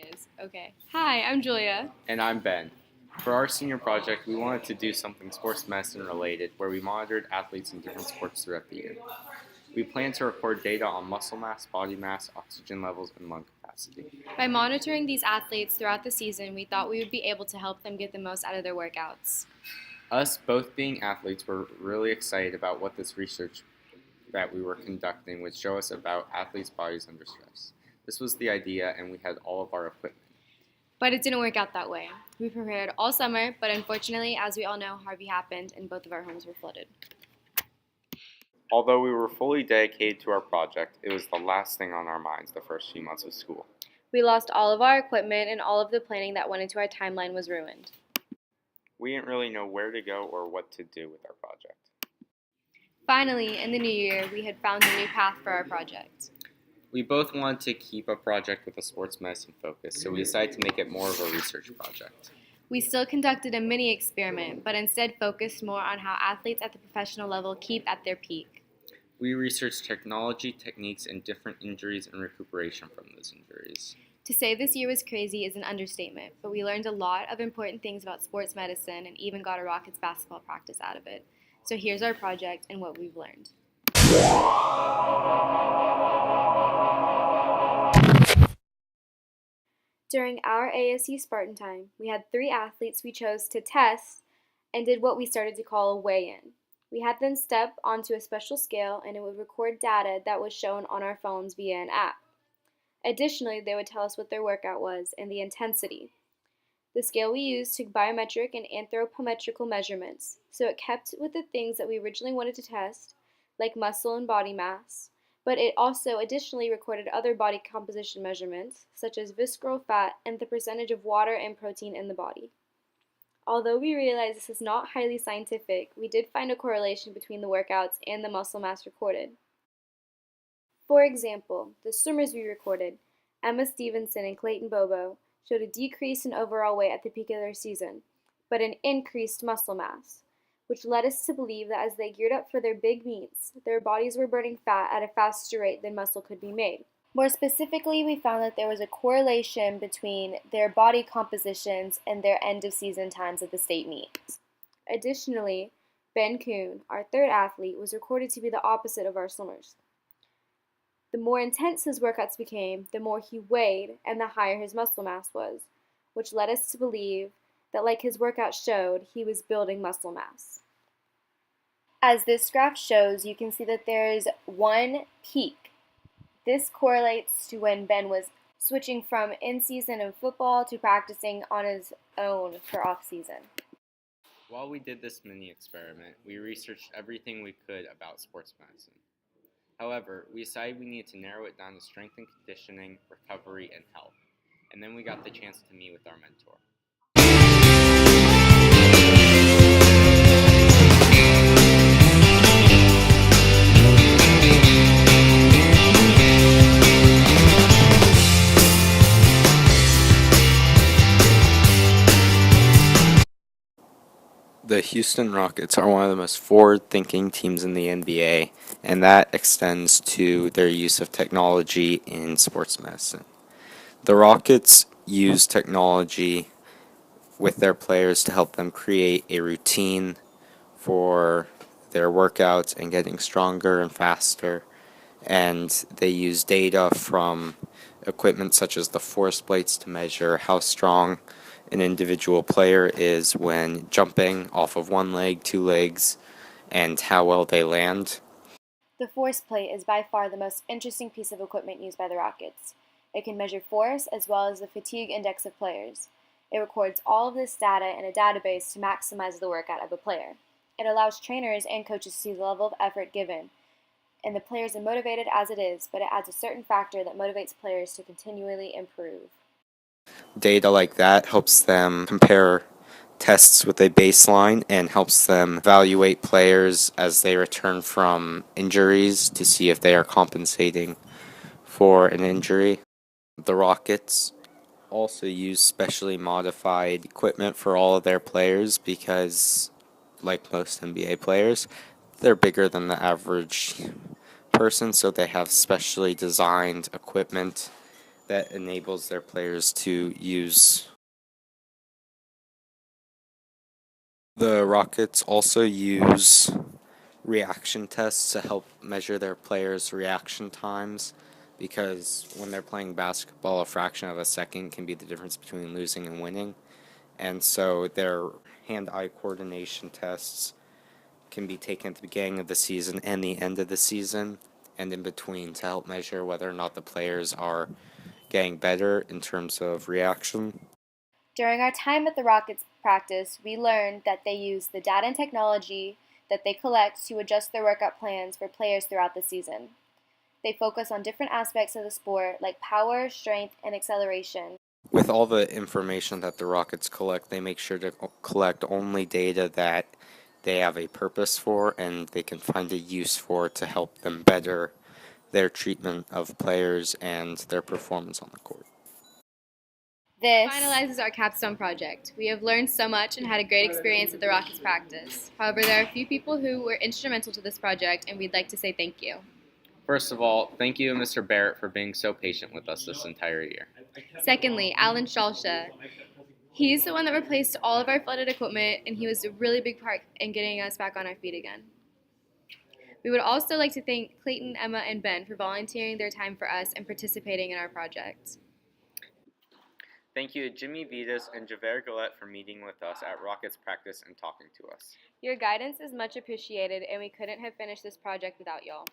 Is. Okay. Hi, I'm Julia. And I'm Ben. For our senior project, we wanted to do something sports medicine related where we monitored athletes in different sports throughout the year. We plan to record data on muscle mass, body mass, oxygen levels, and lung capacity. By monitoring these athletes throughout the season, we thought we would be able to help them get the most out of their workouts. Us, both being athletes, were really excited about what this research that we were conducting would show us about athletes' bodies under stress. This was the idea, and we had all of our equipment. But it didn't work out that way. We prepared all summer, but unfortunately, as we all know, Harvey happened and both of our homes were flooded. Although we were fully dedicated to our project, it was the last thing on our minds the first few months of school. We lost all of our equipment and all of the planning that went into our timeline was ruined. We didn't really know where to go or what to do with our project. Finally, in the new year, we had found a new path for our project. We both wanted to keep a project with a sports medicine focus, so we decided to make it more of a research project. We still conducted a mini experiment, but instead focused more on how athletes at the professional level keep at their peak. We researched technology, techniques, and different injuries and recuperation from those injuries. To say this year was crazy is an understatement, but we learned a lot of important things about sports medicine and even got a Rockets basketball practice out of it. So here's our project and what we've learned. During our ASU Spartan time, we had 3 athletes we chose to test and did what we started to call a weigh-in. We had them step onto a special scale and it would record data that was shown on our phones via an app. Additionally, they would tell us what their workout was and the intensity. The scale we used took biometric and anthropometrical measurements, so it kept with the things that we originally wanted to test, like muscle and body mass, but it also additionally recorded other body composition measurements, such as visceral fat and the percentage of water and protein in the body. Although we realize this is not highly scientific, we did find a correlation between the workouts and the muscle mass recorded. For example, the swimmers we recorded, Emma Stevenson and Clayton Bobo, showed a decrease in overall weight at the peak of their season, but an increased muscle mass, which led us to believe that as they geared up for their big meets, their bodies were burning fat at a faster rate than muscle could be made. More specifically, we found that there was a correlation between their body compositions and their end-of-season times at the state meets. Additionally, Ben Kuhn, our third athlete, was recorded to be the opposite of our swimmers. The more intense his workouts became, the more he weighed and the higher his muscle mass was, which led us to believe that, like his workout showed, he was building muscle mass. As this graph shows, you can see that there is one peak. This correlates to when Ben was switching from in-season of football to practicing on his own for off-season. While we did this mini experiment, we researched everything we could about sports medicine. However, we decided we needed to narrow it down to strength and conditioning, recovery, and health. And then we got the chance to meet with our mentor. The Houston Rockets are one of the most forward-thinking teams in the NBA, and that extends to their use of technology in sports medicine. The Rockets use technology with their players to help them create a routine for their workouts and getting stronger and faster, and they use data from equipment such as the force plates to measure how strong an individual player is when jumping off of one leg, 2 legs, and how well they land. The force plate is by far the most interesting piece of equipment used by the Rockets. It can measure force as well as the fatigue index of players. It records all of this data in a database to maximize the workout of a player. It allows trainers and coaches to see the level of effort given, and the players are motivated as it is, but it adds a certain factor that motivates players to continually improve. Data like that helps them compare tests with a baseline and helps them evaluate players as they return from injuries to see if they are compensating for an injury. The Rockets also use specially modified equipment for all of their players because, like most NBA players, they're bigger than the average person, so they have specially designed equipment that enables their players to use. The Rockets also use reaction tests to help measure their players' reaction times, because when they're playing basketball, a fraction of a second can be the difference between losing and winning. And so their hand-eye coordination tests can be taken at the beginning of the season and the end of the season and in between to help measure whether or not the players are getting better in terms of reaction. During our time at the Rockets practice, we learned that they use the data and technology that they collect to adjust their workout plans for players throughout the season. They focus on different aspects of the sport like power, strength, and acceleration. With all the information that the Rockets collect, they make sure to collect only data that they have a purpose for and they can find a use for to help them better their treatment of players and their performance on the court. This finalizes our capstone project. We have learned so much and had a great experience at the Rockets practice. However, there are a few people who were instrumental to this project, and we'd like to say thank you. First of all, thank you, Mr. Barrett, for being so patient with us this entire year. Secondly, Alan Shalsha. He's the one that replaced all of our flooded equipment, and he was a really big part in getting us back on our feet again. We would also like to thank Clayton, Emma, and Ben for volunteering their time for us and participating in our project. Thank you to Jimmy Vitas and Gelber for meeting with us at Rockets practice and talking to us. Your guidance is much appreciated, and we couldn't have finished this project without y'all.